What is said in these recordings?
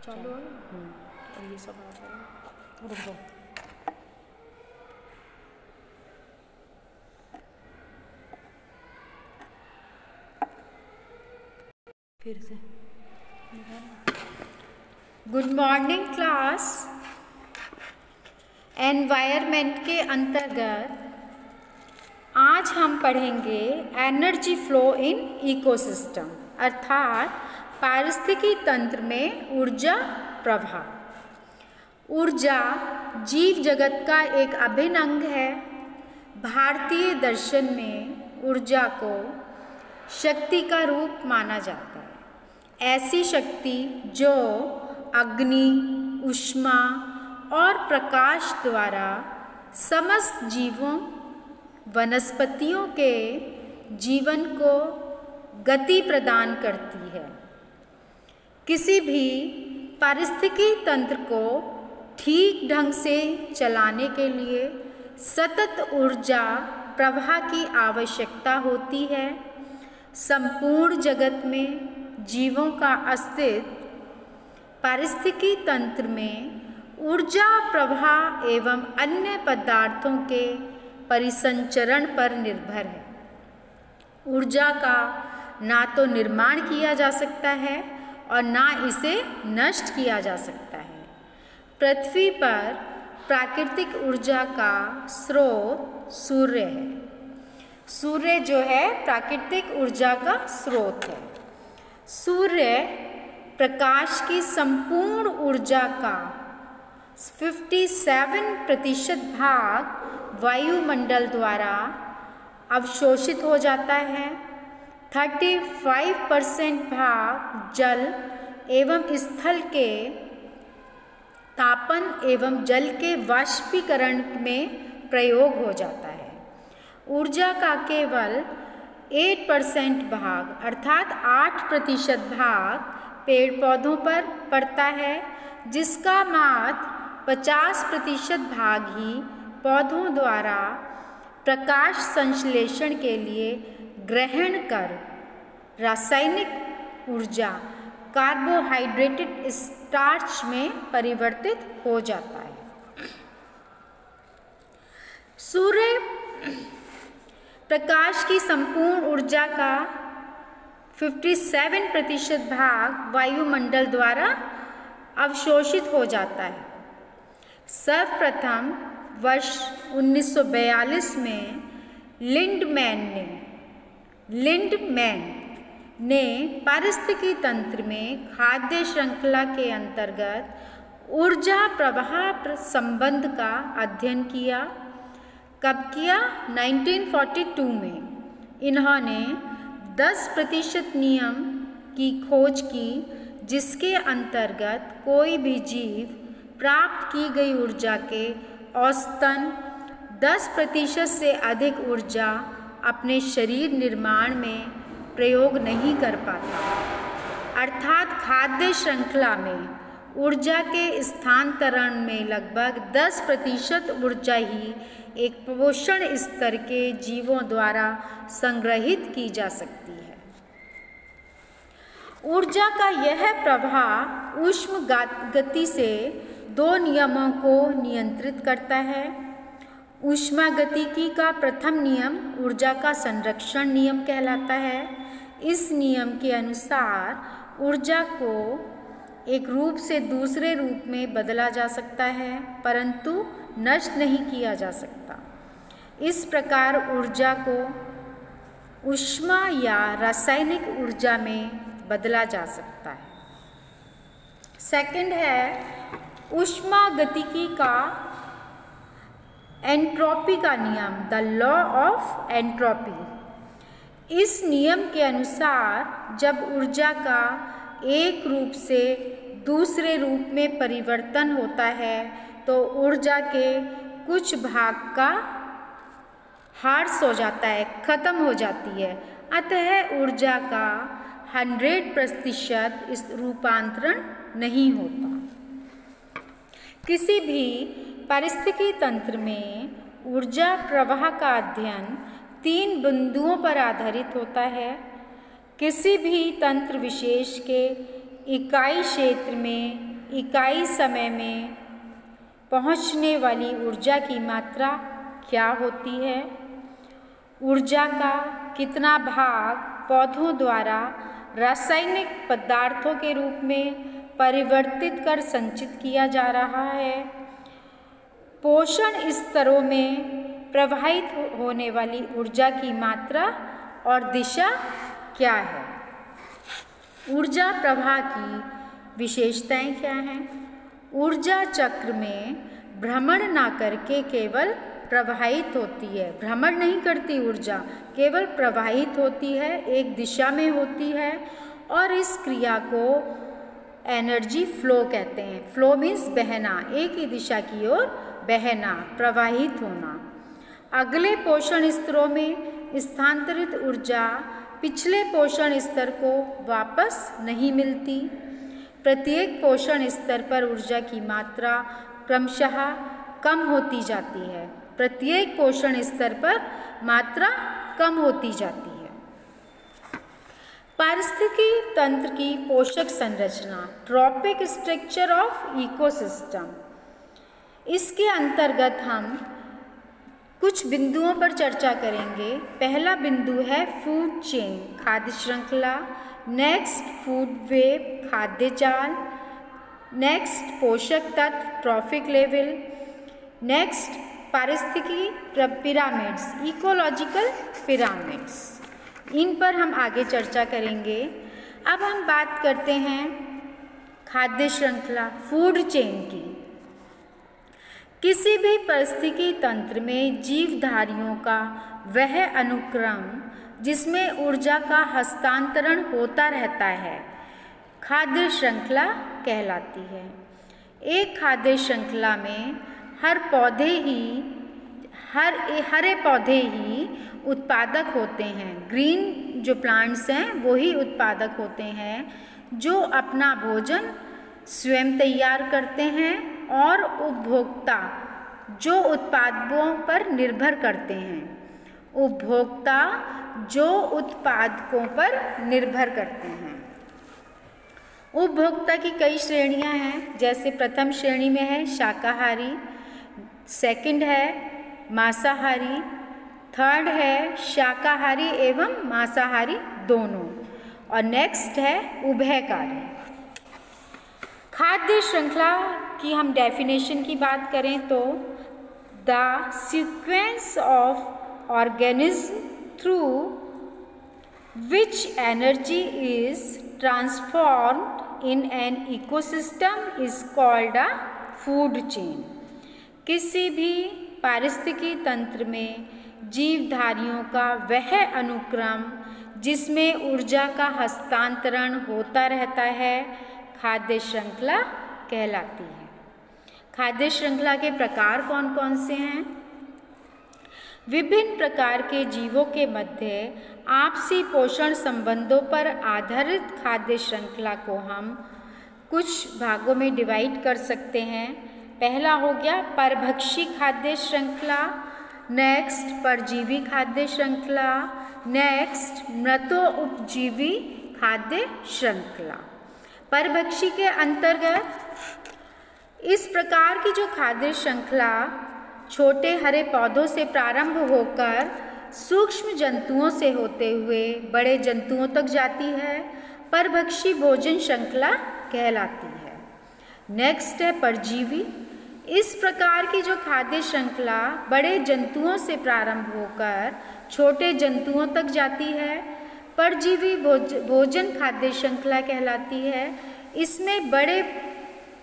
चालू है और ये सब आ जाएगा। रुक जाओ। फिर से गुड मॉर्निंग क्लास। एनवायरनमेंट के अंतर्गत आज हम पढ़ेंगे एनर्जी फ्लो इन इकोसिस्टम, अर्थात पारिस्थितिकी तंत्र में ऊर्जा प्रवाह। ऊर्जा जीव जगत का एक अभिन्न अंग है। भारतीय दर्शन में ऊर्जा को शक्ति का रूप माना जाता है। ऐसी शक्ति जो अग्नि, ऊष्मा और प्रकाश द्वारा समस्त जीवों, वनस्पतियों के जीवन को गति प्रदान करती है। किसी भी पारिस्थितिकी तंत्र को ठीक ढंग से चलाने के लिए सतत ऊर्जा प्रवाह की आवश्यकता होती है। संपूर्ण जगत में जीवों का अस्तित्व पारिस्थितिकी तंत्र में ऊर्जा प्रवाह एवं अन्य पदार्थों के परिसंचरण पर निर्भर है। ऊर्जा का ना तो निर्माण किया जा सकता है और ना इसे नष्ट किया जा सकता है। पृथ्वी पर प्राकृतिक ऊर्जा का स्रोत सूर्य है। सूर्य जो है प्राकृतिक ऊर्जा का स्रोत है। सूर्य प्रकाश की संपूर्ण ऊर्जा का 57% भाग वायुमंडल द्वारा अवशोषित हो जाता है। 35% भाग जल एवं स्थल के तापन एवं जल के वाष्पीकरण में प्रयोग हो जाता है। ऊर्जा का केवल 8% भाग अर्थात 8% भाग पेड़ पौधों पर पड़ता है, जिसका मात्र 50% भाग ही पौधों द्वारा प्रकाश संश्लेषण के लिए ग्रहण कर रासायनिक ऊर्जा कार्बोहाइड्रेटेड स्टार्च में परिवर्तित हो जाता है। सूर्य प्रकाश की संपूर्ण ऊर्जा का 57% भाग वायुमंडल द्वारा अवशोषित हो जाता है। सर्वप्रथम वर्ष 1942 में लिंडमैन ने पारिस्थितिकी तंत्र में खाद्य श्रृंखला के अंतर्गत ऊर्जा प्रवाह संबंध का अध्ययन किया। कब किया? 1942 में। इन्होंने 10% नियम की खोज की, जिसके अंतर्गत कोई भी जीव प्राप्त की गई ऊर्जा के औसतन 10% से अधिक ऊर्जा अपने शरीर निर्माण में प्रयोग नहीं कर पाता। अर्थात खाद्य श्रृंखला में ऊर्जा के स्थानांतरण में लगभग 10% ऊर्जा ही एक पोषण स्तर के जीवों द्वारा संग्रहित की जा सकती है। ऊर्जा का यह प्रवाह ऊष्म गति से 2 नियमों को नियंत्रित करता है। ऊष्मागतिकी का प्रथम नियम ऊर्जा का संरक्षण नियम कहलाता है। इस नियम के अनुसार ऊर्जा को एक रूप से दूसरे रूप में बदला जा सकता है, परंतु नष्ट नहीं किया जा सकता। इस प्रकार ऊर्जा को ऊष्मा या रासायनिक ऊर्जा में बदला जा सकता है। सेकंड है ऊष्मागतिकी का एंट्रोपी का नियम, द लॉ ऑफ एंट्रोपी। इस नियम के अनुसार जब ऊर्जा का एक रूप से दूसरे रूप में परिवर्तन होता है तो ऊर्जा के कुछ भाग का ह्रास हो जाता है, खत्म हो जाती है। अतः ऊर्जा का 100% इस रूपांतरण नहीं होता। किसी भी पारिस्थितिकी तंत्र में ऊर्जा प्रवाह का अध्ययन 3 बिंदुओं पर आधारित होता है। किसी भी तंत्र विशेष के इकाई क्षेत्र में इकाई समय में पहुंचने वाली ऊर्जा की मात्रा क्या होती है? ऊर्जा का कितना भाग पौधों द्वारा रासायनिक पदार्थों के रूप में परिवर्तित कर संचित किया जा रहा है? पोषण स्तरों में प्रवाहित होने वाली ऊर्जा की मात्रा और दिशा क्या है? ऊर्जा प्रवाह की विशेषताएं क्या हैं? ऊर्जा चक्र में भ्रमण ना करके केवल प्रवाहित होती है, भ्रमण नहीं करती ऊर्जा, केवल प्रवाहित होती है, एक दिशा में होती है और इस क्रिया को एनर्जी फ्लो कहते हैं। फ्लो मीन्स बहना, एक ही दिशा की ओर बहना, प्रवाहित होना। अगले पोषण स्तरों में स्थानांतरित ऊर्जा पिछले पोषण स्तर को वापस नहीं मिलती। प्रत्येक पोषण स्तर पर ऊर्जा की मात्रा क्रमशः कम होती जाती है। प्रत्येक पोषण स्तर पर मात्रा कम होती जाती है। पारिस्थितिकी तंत्र की पोषक संरचना, ट्रॉपिक स्ट्रक्चर ऑफ इकोसिस्टम, इसके अंतर्गत हम कुछ बिंदुओं पर चर्चा करेंगे। पहला बिंदु है फूड चेन, खाद्य श्रृंखला। नेक्स्ट फूड वेब, खाद्य जाल। नेक्स्ट पोषक तत्व, ट्रॉफिक लेवल। नेक्स्ट पारिस्थितिकी पिरामिड्स, इकोलॉजिकल पिरामिड्स, इन पर हम आगे चर्चा करेंगे। अब हम बात करते हैं खाद्य श्रृंखला, फूड चेन की। किसी भी पारिस्थितिकी तंत्र में जीवधारियों का वह अनुक्रम जिसमें ऊर्जा का हस्तांतरण होता रहता है खाद्य श्रृंखला कहलाती है। एक खाद्य श्रृंखला में हरे पौधे ही उत्पादक होते हैं। ग्रीन जो प्लांट्स हैं वो ही उत्पादक होते हैं, जो अपना भोजन स्वयं तैयार करते हैं और उपभोक्ता जो उत्पादों पर निर्भर करते हैं। उपभोक्ता जो उत्पादकों पर निर्भर करते हैं। उपभोक्ता की कई श्रेणियां हैं, जैसे प्रथम श्रेणी में है शाकाहारी, सेकंड है मांसाहारी, थर्ड है शाकाहारी एवं मांसाहारी दोनों, और नेक्स्ट है उभयकारी। खाद्य श्रृंखला की हम डेफिनेशन की बात करें तो the sequence of organism through which energy is transformed in an ecosystem is called a food chain। किसी भी पारिस्थितिकी तंत्र में जीवधारियों का वह अनुक्रम जिसमें ऊर्जा का हस्तांतरण होता रहता है खाद्य श्रृंखला कहलाती है। खाद्य श्रृंखला के प्रकार कौन कौन से हैं? विभिन्न प्रकार के जीवों के मध्य आपसी पोषण संबंधों पर आधारित खाद्य श्रृंखला को हम कुछ भागों में डिवाइड कर सकते हैं। पहला हो गया परभक्षी खाद्य श्रृंखला, नेक्स्ट परजीवी खाद्य श्रृंखला, नेक्स्ट मृतोपजीवी खाद्य श्रृंखला। परभक्षी के अंतर्गत इस प्रकार की जो खाद्य श्रृंखला छोटे हरे पौधों से प्रारंभ होकर सूक्ष्म जंतुओं से होते हुए बड़े जंतुओं तक जाती है, परभक्षी भोजन श्रृंखला कहलाती है। नेक्स्ट है परजीवी। इस प्रकार की जो खाद्य श्रृंखला बड़े जंतुओं से प्रारंभ होकर छोटे जंतुओं तक जाती है, परजीवी भोजन खाद्य श्रृंखला कहलाती है। इसमें बड़े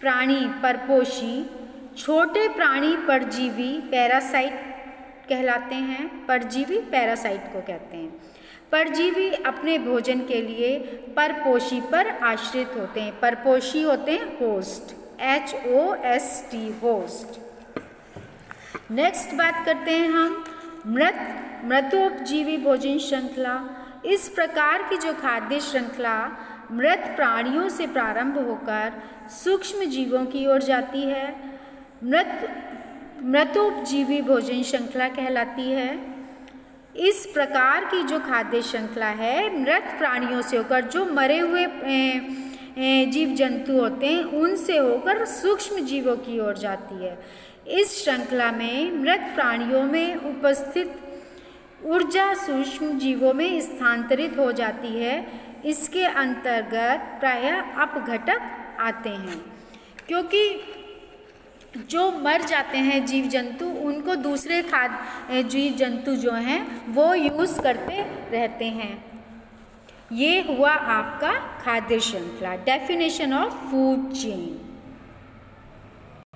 प्राणी परपोषी, छोटे प्राणी परजीवी पैरासाइट कहलाते हैं। परजीवी पैरासाइट को कहते हैं। परजीवी अपने भोजन के लिए परपोषी पर आश्रित होते हैं। परपोषी होते हैं होस्ट, HOST, होस्ट। नेक्स्ट बात करते हैं हम मृतोपजीवी भोजन श्रृंखला। इस प्रकार की जो खाद्य श्रृंखला मृत प्राणियों से प्रारंभ होकर सूक्ष्म जीवों की ओर जाती है, मृतोपजीवी भोजन श्रृंखला कहलाती है। इस प्रकार की जो खाद्य श्रृंखला है मृत प्राणियों से होकर, जो मरे हुए जीव जंतु होते हैं उनसे होकर सूक्ष्म जीवों की ओर जाती है। इस श्रृंखला में मृत प्राणियों में उपस्थित ऊर्जा सूक्ष्म जीवों में स्थानांतरित हो जाती है। इसके अंतर्गत प्रायः अपघटक आते हैं, क्योंकि जो मर जाते हैं जीव जंतु उनको दूसरे जीव जंतु जो हैं वो यूज़ करते रहते हैं। ये हुआ आपका खाद्य श्रृंखला, डेफिनेशन ऑफ फूड चेन।